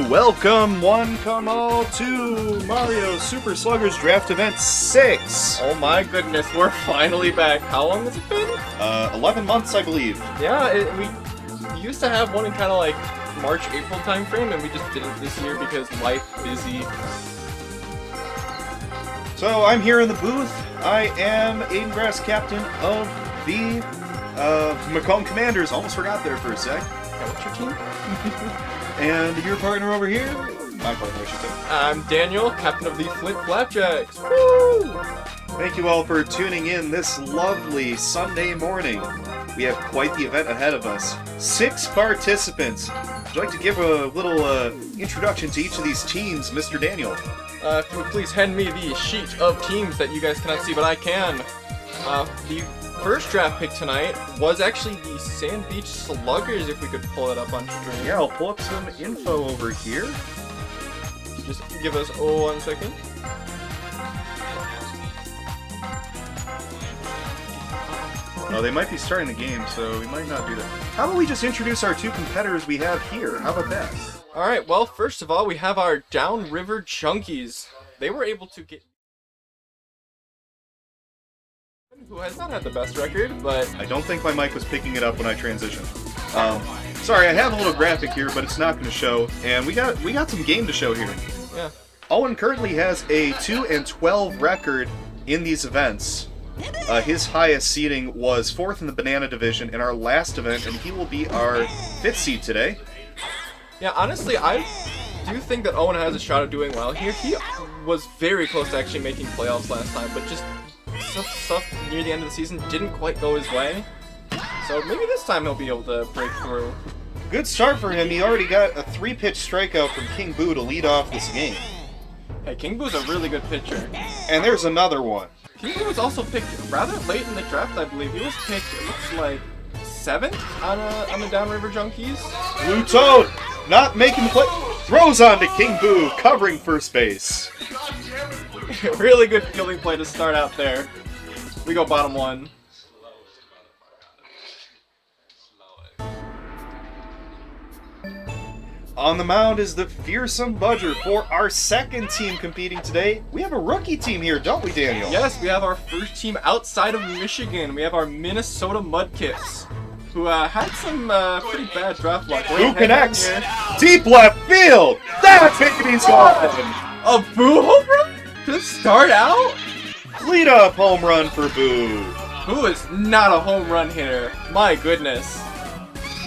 welcome one, come all to Mario Super Sluggers Draft Event 6. Oh my goodness, we're finally back. How long has it been? 11 months, I believe. Yeah, we used to have one in kind of like March, April time frame, and we just didn't this year because life busy. So I'm here in the booth. I am Aiden Grass, captain of the Macomb Commanders. Almost forgot there for a sec. Yeah, what's your team? And your partner over here? My partner, I should say. I'm Daniel, captain of the Flint Flapjacks. Woo! Thank you all for tuning in this lovely Sunday morning. We have quite the event ahead of us. 6 participants. Would you like to give a little introduction to each of these teams, Mr. Daniel? If you would please hand me the sheet of teams that you guys cannot see, but I can. The first draft pick tonight was actually the Sand Beach Sluggers, if we could pull it up on stream. Yeah, I'll pull up some info over here. Just give us 1 second. Oh, they might be starting the game, so we might not do that. How about we just introduce our 2 competitors we have here? How about that? Alright, well, first of all, we have our Downriver Junkies. They were able to get... who has not had the best record, but... I don't think my mic was picking it up when I transitioned. Sorry, I have a little graphic here, but it's not going to show. And we got some game to show here. Yeah. Owen currently has a 2-12 record in these events. His highest seeding was 4th in the Banana Division in our last event, and he will be our 5th seed today. Yeah, honestly, I do think that Owen has a shot at doing well here. He was very close to actually making playoffs last time, but just stuff near the end of the season didn't quite go his way. So maybe this time he'll be able to break through. Good start for him. He already got a 3-pitch strikeout from King Boo to lead off this game. Hey, King Boo's a really good pitcher. And there's another one. King Boo was also picked rather late in the draft, I believe. He was picked, it looks like, 7th on the Downriver Junkies. Blue Toad, not making the play. Throws on to King Boo, covering first base. Really good fielding play to start out there. We go bottom 1. On the mound is the fearsome Budger for our 2nd team competing today. We have a rookie team here, don't we, Daniel? Yes, we have our first team outside of Michigan. We have our Minnesota Mudkips, who had some pretty bad draft luck. Boo connects. Deep left field. That's Hickman's gone. A Boo home run to start out? Lead-off home run for Boo. Boo is not a home run hitter. My goodness.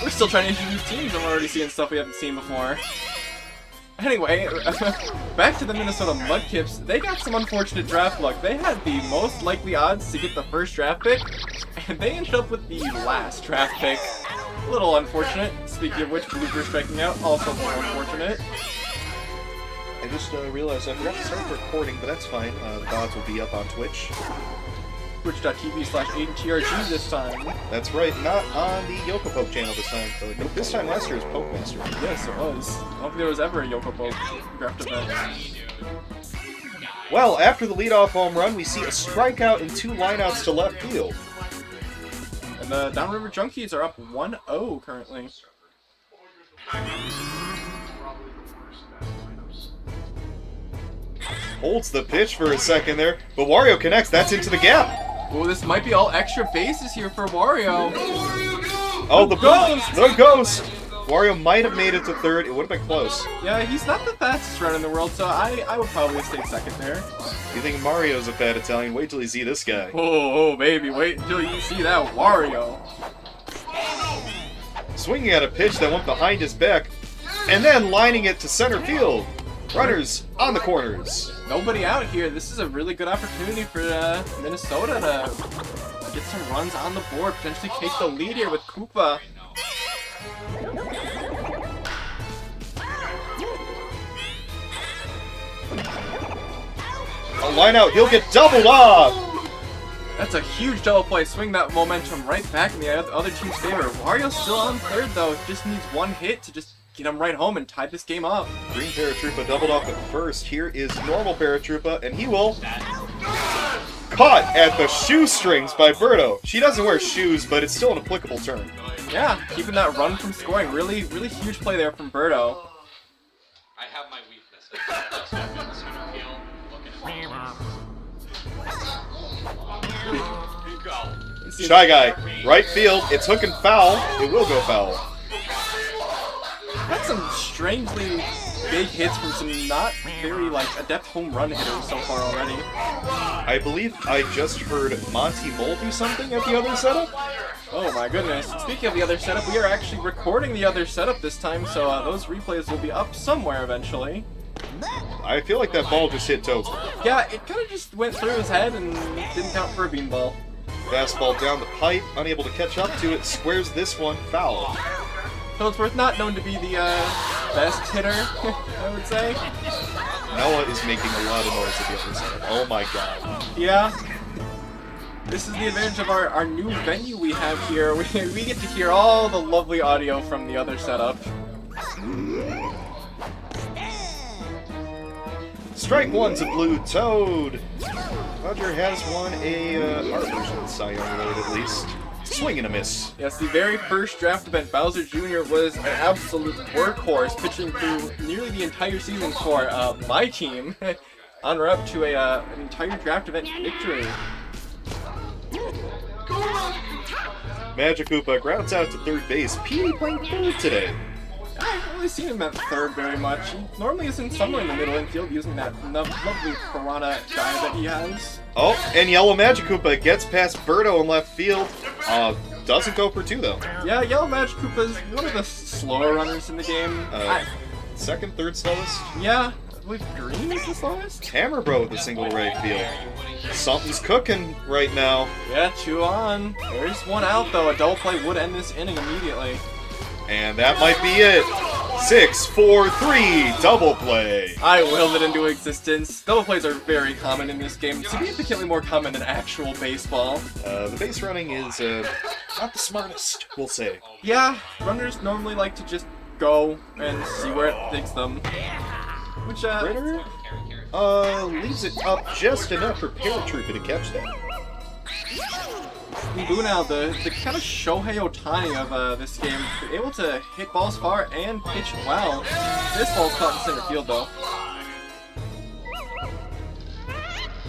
We're still trying to introduce teams and we're already seeing stuff we haven't seen before. Anyway, back to the Minnesota Mudkips. They got some unfortunate draft luck. They had the most likely odds to get the first draft pick, and they ended up with the last draft pick. A little unfortunate. Speaking of which, Blooper striking out, also more unfortunate. I just realized I forgot to start recording, but that's fine. The VODs will be up on Twitch. Twitch.tv/AidenTRG this time. That's right, not on the Yokopoke channel this time. So this time last year was Pokemaster. Yes, it was. I don't think there was ever a Yokopoke draft event. Well, after the leadoff home run, we see a strikeout and 2 lineouts to left field. And the Downriver Junkies are up 1-0 currently. Holds the pitch for a second there, but Wario connects. That's into the gap. Oh, this might be all extra bases here for Wario. Oh, the ghost! Wario might have made it to 3rd. It would have been close. Yeah, he's not the fastest runner in the world, so I would probably have stayed 2nd there. You think Mario's a bad Italian? Wait till you see this guy. Oh, baby, wait until you see that Wario. Swinging at a pitch that went behind his back, and then lining it to center field. Runners on the corners. Nobody out here. This is a really good opportunity for Minnesota to get some runs on the board, potentially take the lead here with Koopa. A line out, he'll get doubled off. That's a huge double play. Swing that momentum right back in the other team's favor. Wario's still on 3rd though. Just needs 1 hit to just get him right home and tie this game up. Green Paratroopa doubled off at 1st. Here is normal Paratroopa, and he will... Caught at the shoestrings by Birdo. She doesn't wear shoes, but it's still an applicable term. Yeah, keeping that run from scoring. Really, really huge play there from Birdo. I have my weakness. Just in the center field, looking at go. Shy Guy, right field. It's hook and foul. It will go foul. That's some strangely big hits from some not very adept home run hitters so far already. I believe I just heard Monty Mole do something at the other setup. Oh my goodness. Speaking of the other setup, we are actually recording the other setup this time, so those replays will be up somewhere eventually. I feel like that ball just hit Toads. Yeah, it kind of just went through his head and didn't count for a beanball. Fastball down the pipe, unable to catch up to it, squares this one, foul. Toadsworth not known to be the best hitter, I would say. Noah is making a lot of noise at the other side. Oh my god. Yeah. This is the advantage of our new venue we have here. We get to hear all the lovely audio from the other setup. Strike one's a blue Toad. Roger has won a art version of Cy Young Road at least. Swing and a miss. Yes, the very first draft event, Bowser Jr. was an absolute workhorse, pitching through nearly the entire season for my team, on route to an entire draft event victory. Magic Koopa grounds out to third base. Petey playing third today. I haven't really seen him at third very much. He normally is in somewhere in the middle infield using that lovely piranha guy that he has. Oh, and Yellow Magic Koopa gets past Birdo in left field. Doesn't go for two though. Yeah, Yellow Magic Koopa is one of the slower runners in the game. Second, third slowest? Yeah, I believe Green is the slowest. Hammer Bro with a single to right field. Something's cooking right now. Yeah, 2 on. There's 1 out though. A double play would end this inning immediately. And that might be it. 6, 4, 3, double play. I willed it into existence. Double plays are very common in this game, significantly more common than actual baseball. The base running is not the smartest, we'll say. Yeah, runners normally like to just go and see where it takes them. Which, Ritter leaves it up just enough for Paratrooper to catch that. Boo now, the kind of Shohei Ohtani of this game, able to hit balls far and pitch well. This ball's caught in center field though.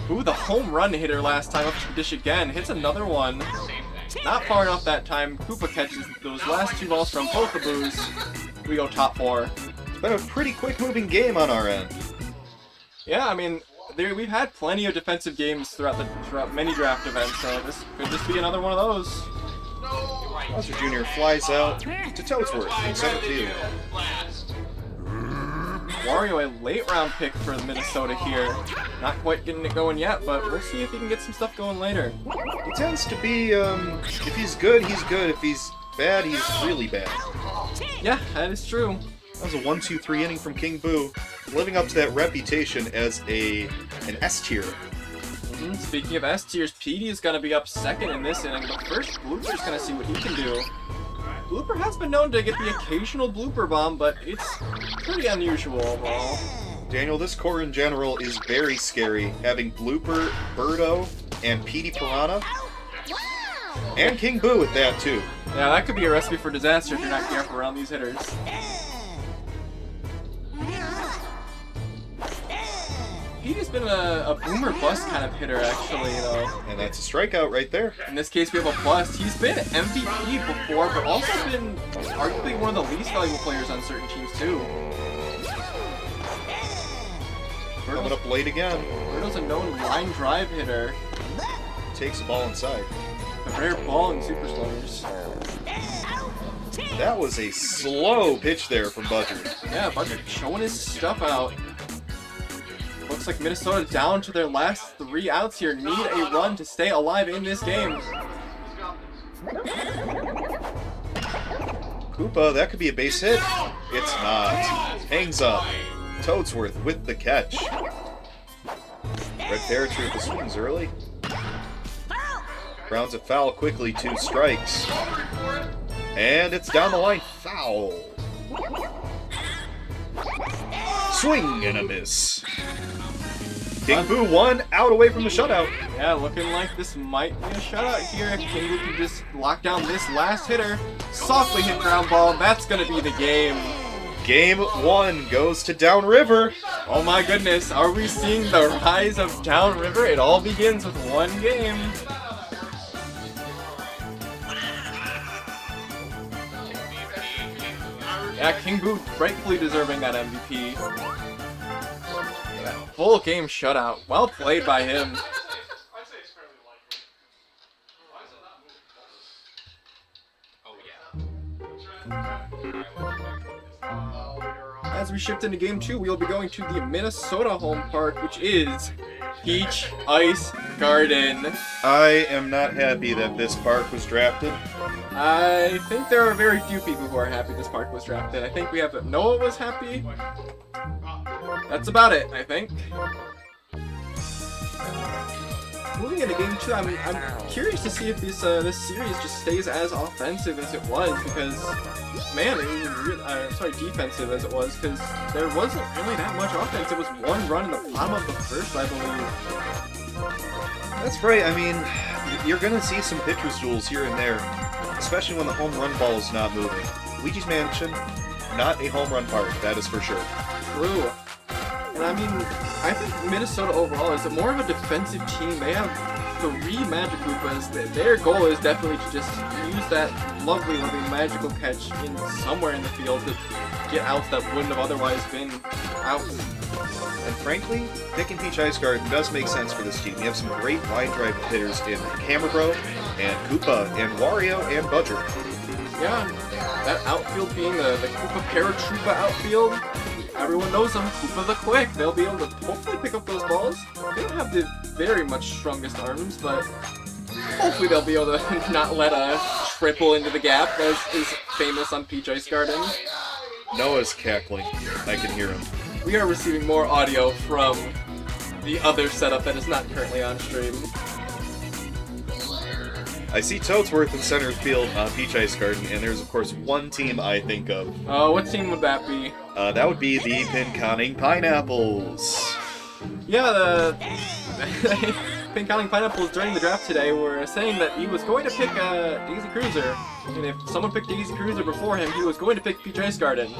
Ooh, the home run hitter last time up to the dish again. Hits another one. Not far enough that time. Koopa catches those last 2 balls from both the Boos. We go top 4. It's been a pretty quick moving game on our end. Yeah, I mean, we've had plenty of defensive games throughout many draft events, so this could just be another one of those. Bowser Jr. flies out to Toadsworth in center field. Wario, a late round pick for Minnesota here. Not quite getting it going yet, but we'll see if he can get some stuff going later. He tends to be, if he's good, he's good. If he's bad, he's really bad. Yeah, that is true. That was a 1-2-3 inning from King Boo, living up to that reputation as an S tier. Speaking of S tiers, Petey is going to be up second in this inning, but first Blooper's going to see what he can do. Blooper has been known to get the occasional blooper bomb, but it's pretty unusual overall. Daniel, this core in general is very scary, having Blooper, Birdo, and Petey Piranha. And King Boo with that too. Yeah, that could be a recipe for disaster if you're not careful around these hitters. Petey's been a boomer bust kind of hitter, actually, though. And that's a strikeout right there. In this case, we have a bust. He's been MVP before, but also been arguably one of the least valuable players on certain teams, too. Coming up late again. Birdo's a known line drive hitter. Takes the ball inside. A rare ball in Super Sluggers. That was a slow pitch there from Buzzard. Yeah, Buzzard showing his stuff out. Looks like Minnesota down to their last 3 outs here. Need a run to stay alive in this game. Koopa, that could be a base hit. It's not. Hangs up. Toadsworth with the catch. Red Paratrooper swings early. Grounds it foul quickly, 2 strikes. And it's down the line, foul. Swing and a miss. King Boo 1 out away from the shutout. Yeah, looking like this might be a shutout here. If King Boo can just lock down this last hitter. Softly hit ground ball. That's going to be the game. Game 1 goes to Downriver. Oh my goodness, are we seeing the rise of Downriver? It all begins with one game. Yeah, King Boo rightfully deserving that MVP. Yeah, full game shutout. Well played by him. As we shift into Game 2, we will be going to the Minnesota home park, which is Peach Ice Garden. I am not happy that this park was drafted. I think there are very few people who are happy this park was drafted. I think we have Noah was happy. That's about it, I think. Moving into Game 2, I'm curious to see if this series just stays as offensive as it was, because, man, defensive as it was, because there wasn't really that much offense. It was one run in the bottom of the first, I believe. That's right. I mean, you're going to see some pitcher's duels here and there, especially when the home run ball is not moving. Luigi's Mansion, not a home run park, that is for sure. True. And I mean, I think Minnesota overall is more of a defensive team. They have 3 Magic Koopas. Their goal is definitely to just use that lovely magical catch in somewhere in the field to get outs that wouldn't have otherwise been outs. And frankly, picking Peach Ice Garden does make sense for this team. You have some great line drive hitters in Hammer Bro, and Koopa, and Wario, and Budger. Yeah, that outfield being the Koopa Paratroopa outfield. Everyone knows them, Koopa the Quick. They'll be able to hopefully pick up those balls. They don't have the very much strongest arms, but hopefully they'll be able to not let a triple into the gap, as is famous on Peach Ice Garden. Noah's cackling. I can hear him. We are receiving more audio from the other setup that is not currently on stream. I see Toadsworth in center field on Peach Ice Garden, and there's of course one team I think of. What team would that be? That would be the Pinconning Pineapples. Yeah, the Pinconning Pineapples during the draft today were saying that he was going to pick Daisy Cruiser, and if someone picked Daisy Cruiser before him, he was going to pick Peach Ice Garden.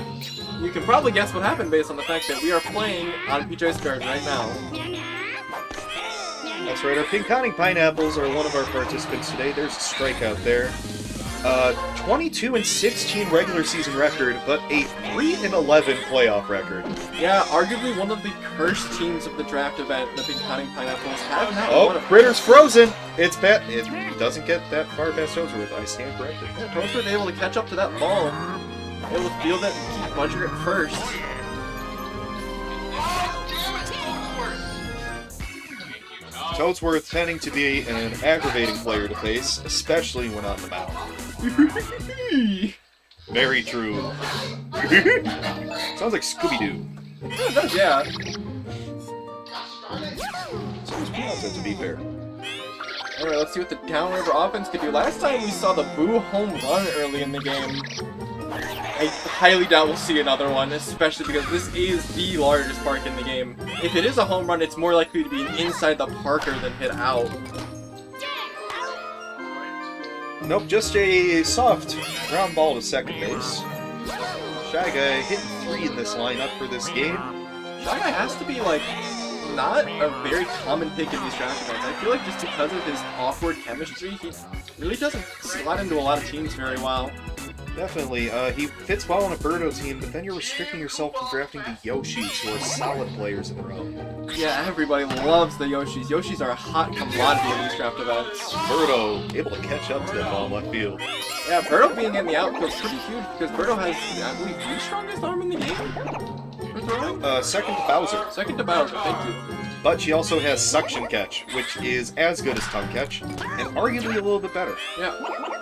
You can probably guess what happened based on the fact that we are playing on Peach Ice Garden right now. That's right, our Pinconning Pineapples are one of our participants today. There's a strikeout there. 22-16 regular season record, but a 3-11 playoff record. Yeah, arguably one of the cursed teams of the draft event, the Pinconning Pineapples have now. Oh, Critter's frozen! It's It doesn't get that far past Toadsworth. I stand corrected. Yeah, Toadsworth able to catch up to that ball, able to field it and keep Budger at first. Toadsworth tending to be an aggravating player to face, especially when on the mound. Very true. Sounds like Scooby-Doo. Yeah, it does, yeah. Sounds Peanuts, to be fair. Alright, let's see what the Downriver offense could do. Last time we saw the Boo home run early in the game. I highly doubt we'll see another one, especially because this is the largest park in the game. If it is a home run, it's more likely to be inside the parker than hit out. Nope, just a soft ground ball to second base. Shy Guy hitting 3 in this lineup for this game. Shy Guy has to be, like, not a very common pick in these draft events. I feel like just because of his awkward chemistry, he really doesn't slot into a lot of teams very well. Definitely. He fits well on a Birdo team, but then you're restricting yourself from drafting the Yoshis, who are solid players in their own. Yeah, everybody loves the Yoshis. Yoshis are a hot commodity in these draft events. Birdo able to catch up to that ball in left field. Yeah, Birdo being in the outfield is pretty huge because Birdo has, I believe, the strongest arm in the game for throwing? Second to Bowser. Second to Bowser, thank you. But she also has Suction Catch, which is as good as Tongue Catch, and arguably a little bit better. Yeah,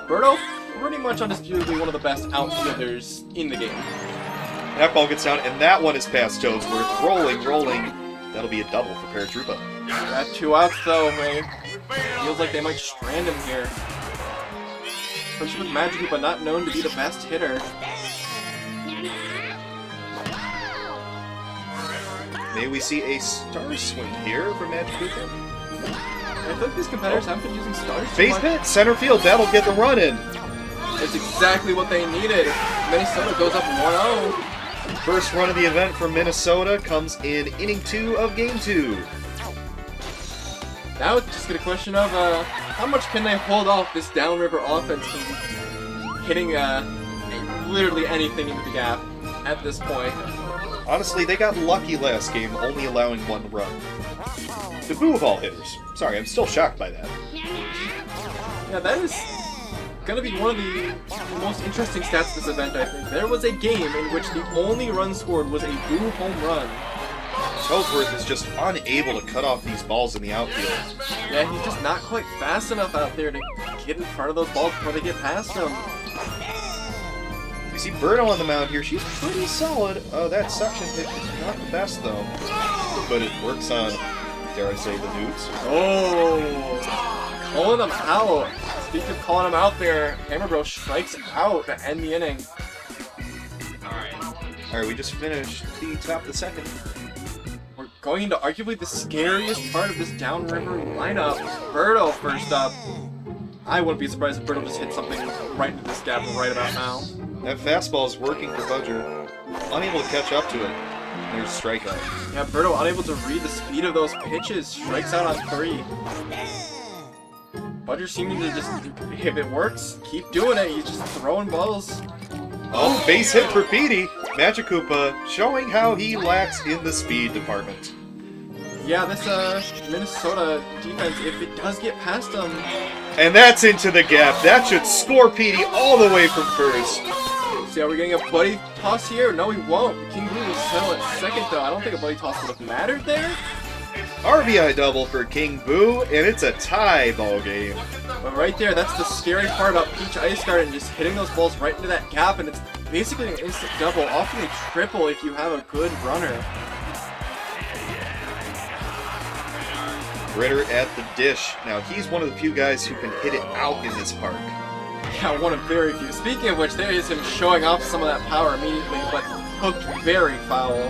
Birdo, pretty much undisputedly one of the best outfielders in the game. That ball gets down, and that one is past Toadsworth. Rolling, rolling. That'll be a double for Paratroopa. Got 2 outs though, man. Feels like they might strand him here. Especially with Magic but not known to be the best hitter. May we see a star swing here from Magic Koopa? I think these competitors have been using stars. Base hit, center field, that'll get the run in. It's exactly what they needed. Minnesota goes up 1-0. First run of the event from Minnesota comes in inning 2 of game 2. Now it's just a question of how much can they hold off this downriver offense from hitting literally anything into the gap at this point. Honestly, they got lucky last game, only allowing 1 run. The boo of all hitters. Sorry, I'm still shocked by that. Yeah, that is gonna be one of the most interesting stats of this event, I think. There was a game in which the only run scored was a boo home run. Ellsworth is just unable to cut off these balls in the outfield. Yeah, he's just not quite fast enough out there to get in front of those balls before they get past him. You see Birdo on the mound here. She's pretty solid. That suction pitch is not the best, though. But it works on, dare I say, the dudes. Oh! Calling them out. Speaking of calling them out there, Hammer Bro strikes out to end the inning. Alright, we just finished the top of the second. We're going into arguably the scariest part of this downriver lineup. Birdo first up. I wouldn't be surprised if Birdo just hit something right into this gap right about now. That fastball is working for Budger. Unable to catch up to it. There's strikeout. Yeah, Birdo unable to read the speed of those pitches. Strikes out on 3. Budger seeming to just, if it works, keep doing it. He's just throwing balls. Oh, base hit for Petey. Magic Koopa showing how he lacks in the speed department. Yeah, this Minnesota defense, if it does get past them... And that's into the gap. That should score Petey all the way from first. See, are we getting a buddy toss here? No, we won't. King Boo will settle at second, though. I don't think a buddy toss would have mattered there. RBI double for King Boo, and it's a tie ball game. But right there, that's the scary part about Peach Ice Garden, just hitting those balls right into that gap, and it's basically an instant double, often a triple if you have a good runner. Ritter at the dish. Now, he's one of the few guys who can hit it out in this park. Yeah, one of very few. Speaking of which, there is him showing off some of that power immediately, but hooked very foul.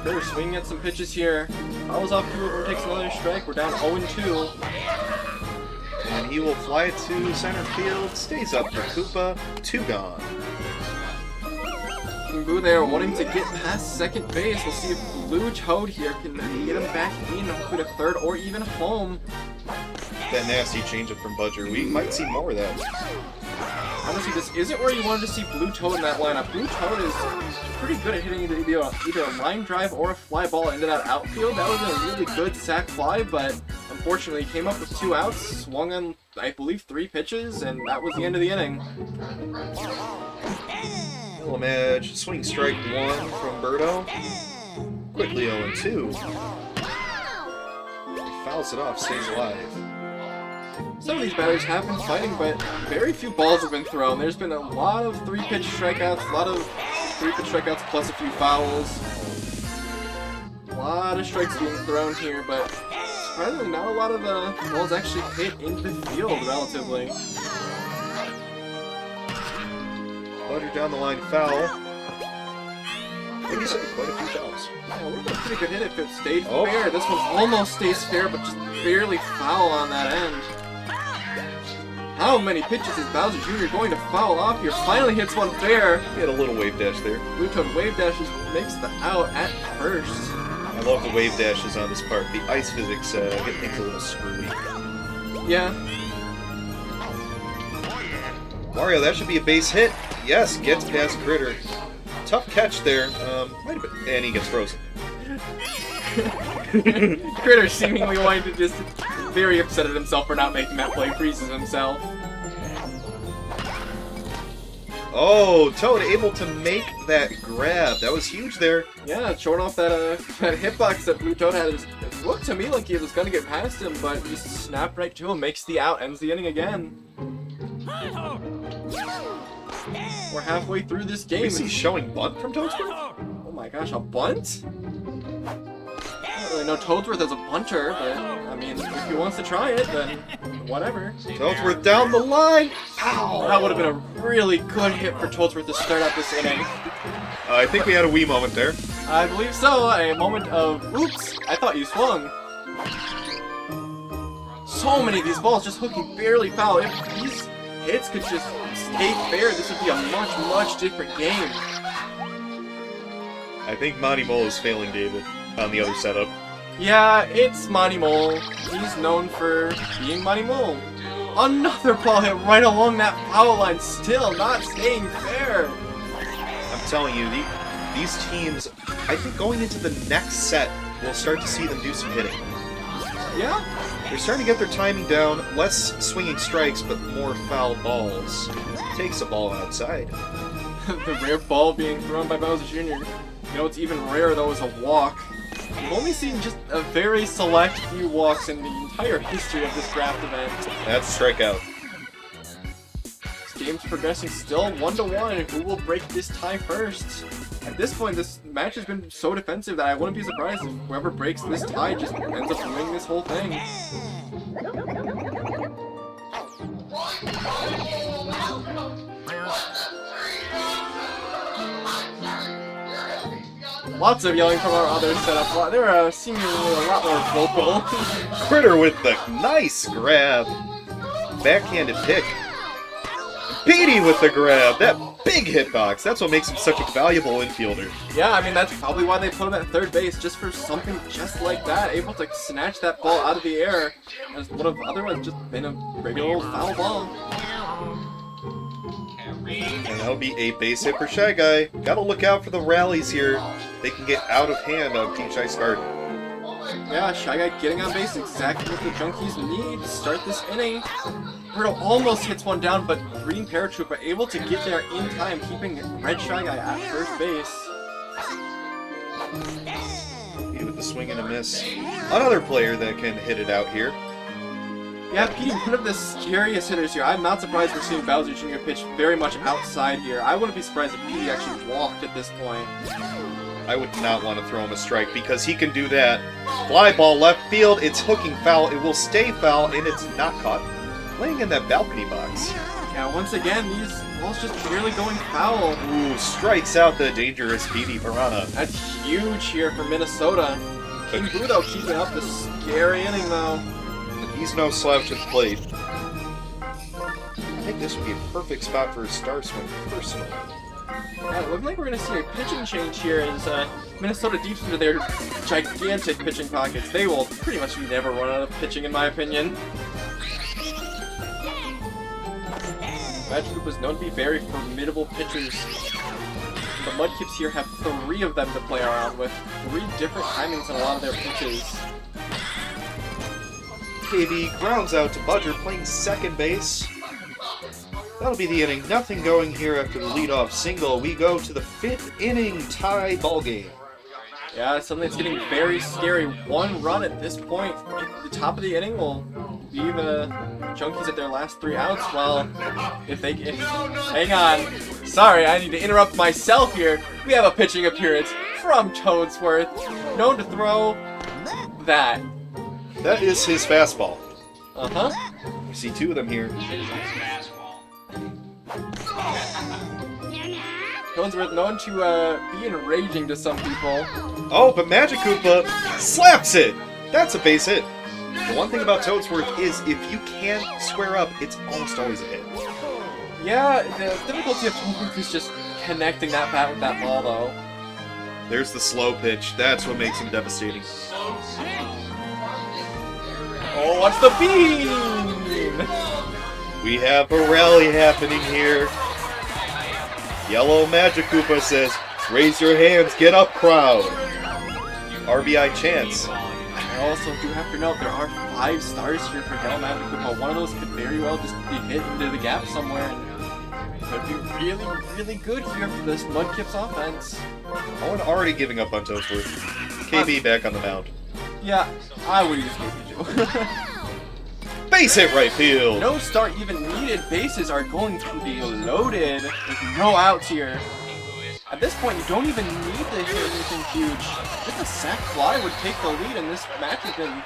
Ritter swinging at some pitches here. Fouls off 2, takes another strike. We're down 0-2. And he will fly it to center field. Stays up for Koopa. 2 gone. King Boo there wanting to get past second base. We'll see if Blue Toad here can get him back in, hopefully to third or even home. That nasty changeup from Budger. We might see more of that. Honestly, this isn't where you wanted to see Blue Toad in that lineup. Blue Toad is pretty good at hitting either a line drive or a fly ball into that outfield. That was a really good sac fly, but unfortunately he came up with 2 outs, swung on, I believe, 3 pitches, and that was the end of the inning. Yellow Madge, swing strike 1 from Birdo. Quickly 0-2. He fouls it off, stays alive. Some of these batters have been fighting, but very few balls have been thrown. There's been a lot of 3-pitch strikeouts, a lot of 3-pitch strikeouts plus a few fouls. A lot of strikes being thrown here, but surprisingly not a lot of balls actually hit into the field relatively. Budger down the line foul. I think he's hit quite a few fouls. Yeah, it would have been a pretty good hit if it stayed fair. This one almost stays fair, but just barely foul on that end. How many pitches is Bowser Jr. going to foul off here? Finally hits one fair. He had a little wave dash there. Blue Toad wave dashes, makes the out at first. I love the wave dashes on this park. The ice physics get things a little screwy. Yeah. Mario, that should be a base hit. Yes, gets past Critter. Tough catch there. Might have been, and he gets frozen. Critter seemingly wanting to just very upset at himself for not making that play, freezes himself. Oh, Toad able to make that grab. That was huge there. Yeah, showing off that hitbox that Blue Toad had. It looked to me like he was going to get past him, but he just snapped right to him, makes the out, ends the inning again. We're halfway through this game. Is he showing bunt from Toadsworth? Oh my gosh, a bunt? I don't really know Toadsworth as a punter, but I mean, if he wants to try it, then whatever. Toadsworth down the line. Ow! That would have been a really good hit for Toadsworth to start out this inning. I think we had a wee moment there. I believe so. A moment of, oops, I thought you swung. so many of these balls just hooking barely foul. If these hits could just stay fair, this would be a much, much different game. I think Monty Mole is failing David on the other setup. Yeah, it's Monty Mole. He's known for being Monty Mole. Another ball hit right along that foul line, still not staying fair. I'm telling you, these teams, I think going into the next set, we'll start to see them do some hitting. Yeah? They're starting to get their timing down, less swinging strikes, but more foul balls. Takes a ball outside. The rare ball being thrown by Bowser Jr. You know what's even rarer though is a walk. We've only seen just a very select few walks in the entire history of this draft event. That's a strikeout. This game's progressing still 1-1. Who will break this tie first? At this point, this match has been so defensive that I wouldn't be surprised if whoever breaks this tie just ends up winning this whole thing. Lots of yelling from our other setup. They're seemingly a lot more vocal. Critter with the nice grab. Backhanded pick. Petey with the grab. That big hitbox. That's what makes him such a valuable infielder. Yeah, I mean, that's probably why they put him at third base, just for something just like that. Able to snatch that ball out of the air. As would have otherwise just been a regular old foul ball. And that'll be a base hit for Shy Guy. Gotta look out for the rallies here. They can get out of hand on Peach Ice Garden. Yeah, Shy Guy getting on base, exactly what the Junkies need to start this inning. Birdo almost hits one down, but Green Paratrooper able to get there in time, keeping Red Shy Guy at first base. Petey with the swing and a miss. Another player that can hit it out here. Yeah, Petey, one of the scariest hitters here. I'm not surprised we're seeing Bowser Jr. pitch very much outside here. I wouldn't be surprised if Petey actually walked at this point. I would not want to throw him a strike because he can do that. Fly ball left field, it's hooking foul, it will stay foul, and it's not caught. Laying in that balcony box. Yeah, once again, these balls just barely going foul. Ooh, strikes out the dangerous Petey Piranha. That's huge here for Minnesota. King Boo, though, keeping up the scary inning, though. He's no slouch at the plate. I think this would be a perfect spot for a star swing, personally. Yeah, it looks like we're going to see a pitching change here as Minnesota deeps into their gigantic pitching pockets. They will pretty much never run out of pitching, in my opinion. Magic Group was known to be very formidable pitchers. The Mudkips here have 3 of them to play around with. 3 different timings on a lot of their pitches. KB grounds out to Budger, playing second base. That'll be the inning. Nothing going here after the leadoff single. We go to the 5th inning tie ball game. Yeah, suddenly it's getting very scary. 1 run at this point. At the top of the inning will be the Junkies at their last 3 outs. Well, hang on. Sorry, I need to interrupt myself here. We have a pitching appearance from Toadsworth, known to throw that. That is his fastball. Uh-huh. We see 2 of them here. Toadsworth known to be enraging to some people. Oh, but Magic Koopa slaps it! That's a base hit. The one thing about Toadsworth is if you can't square up, it's almost always a hit. Yeah, the difficulty of Toadsworth is just connecting that bat with that ball, though. There's the slow pitch. That's what makes him devastating. Oh, what's the bean? We have a rally happening here. Yellow Magic Koopa says, "Raise your hands, get up, crowd." RBI chance. I also do have to note there are 5 stars here for Yellow Magic Koopa. One of those could very well just be hit into the gap somewhere. Could be really, really good here for this Mudkips offense. Owen already giving up on Toadsworth. KB back on the mound. Yeah, I would use KB. Base hit right field. No start even needed. Bases are going to be loaded with no outs here. At this point, you don't even need to hit anything huge. Just a sac fly would take the lead, and this match has been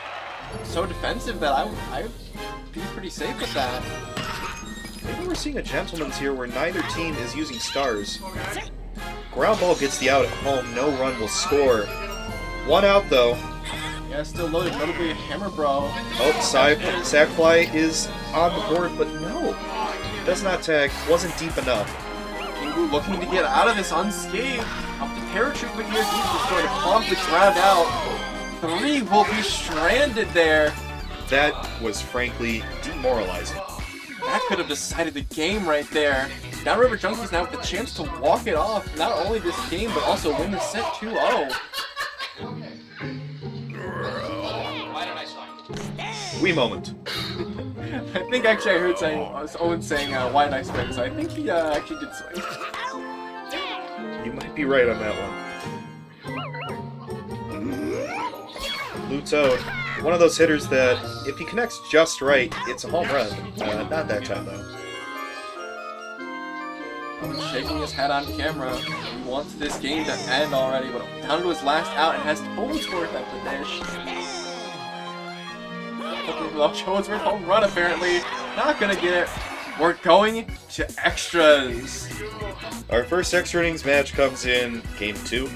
so defensive that I would be pretty safe with that. Maybe we're seeing a gentleman's here where neither team is using stars. Ground ball gets the out at home. No run will score. 1 out, though. Yeah, still loaded, notably Hammer Bro. Oh, Sackfly is on the board, but no. Does not tag. Wasn't deep enough. Kingu looking to get out of this unscathed. Up to Paratrooper here. He's just going to promptly grab out. 3 will be stranded there. That was frankly demoralizing. That could have decided the game right there. Downriver Junkies now with the chance to walk it off. Not only this game, but also win the set 2-0. Why did I sign? Wee moment. I think actually I heard Owen saying, why did I swing? So I think he actually did swing. You might be right on that one. Blue Toad. One of those hitters that, if he connects just right, it's a home run. Not that time, though. Shaking his head on camera. He wants this game to end already, but down to his last out and has Holdsworth at the dish. Looking for the Holdsworth home run, apparently. Not gonna get it. We're going to extras. Our first extra innings match comes in Game 2.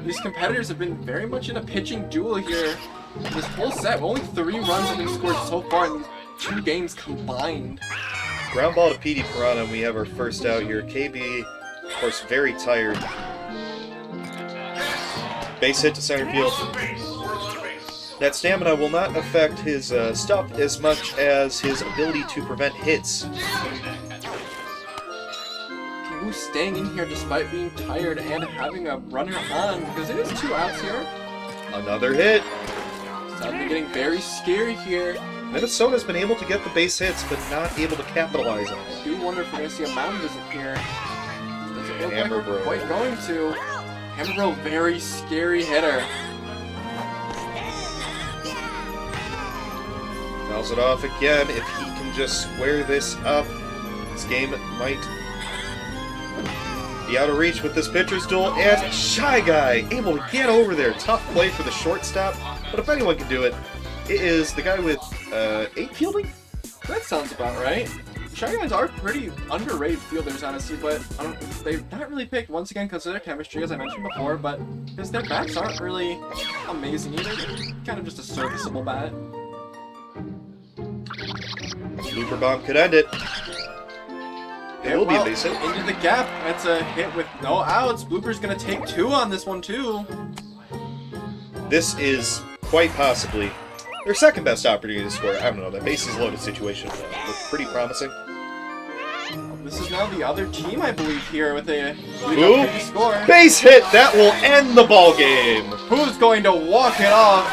These competitors have been very much in a pitching duel here. This whole set, only 3 runs have been scored so far in these 2 games combined. Ground ball to PD Piranha, and we have our first out here. KB, of course, very tired. Base hit to center field. That stamina will not affect his stuff as much as his ability to prevent hits. Kingu staying in here despite being tired and having a runner on, because it is 2 outs here. Another hit. Suddenly getting very scary here. Minnesota's been able to get the base hits, but not able to capitalize on I it. do wonder if we're going to see a mound visit here. Doesn't look like Hammer we're Bro. quite going to. Hammer Bro, very scary hitter. Fouls it off again. If he can just square this up, this game might be out of reach with this pitcher's duel. And Shy Guy able to get over there. Tough play for the shortstop, but if anyone can do it, it is the guy with 8 fielding? That sounds about right. Shy Guys are pretty underrated fielders, honestly, but they've not really picked, once again, because of their chemistry, as I mentioned before, but because their bats aren't really amazing either. Kind of just a serviceable bat. Looper Bomb could end it. It will be a base hit. Into the gap. That's a hit with no outs. Blooper's going to take 2 on this one, too. This is quite possibly their second best opportunity to score. I don't know, that bases loaded situation looked pretty promising. This is now the other team, I believe, here with a Ooh. lead score. Base hit! That will end the ball game. Who's going to walk it off?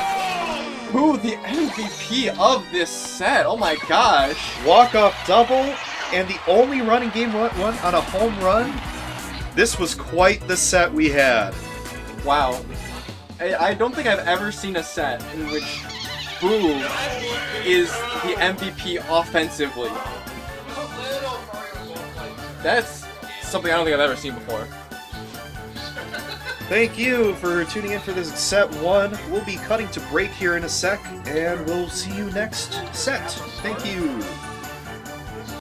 Who the MVP of this set? Oh my gosh. Walk-off double, and the only run in game 1 on a home run. This was quite the set we had. Wow. I don't think I've ever seen a set in which Boo is the MVP offensively. That's something I don't think I've ever seen before. Thank you for tuning in for this set 1. We'll be cutting to break here in a sec, and we'll see you next set. Thank you.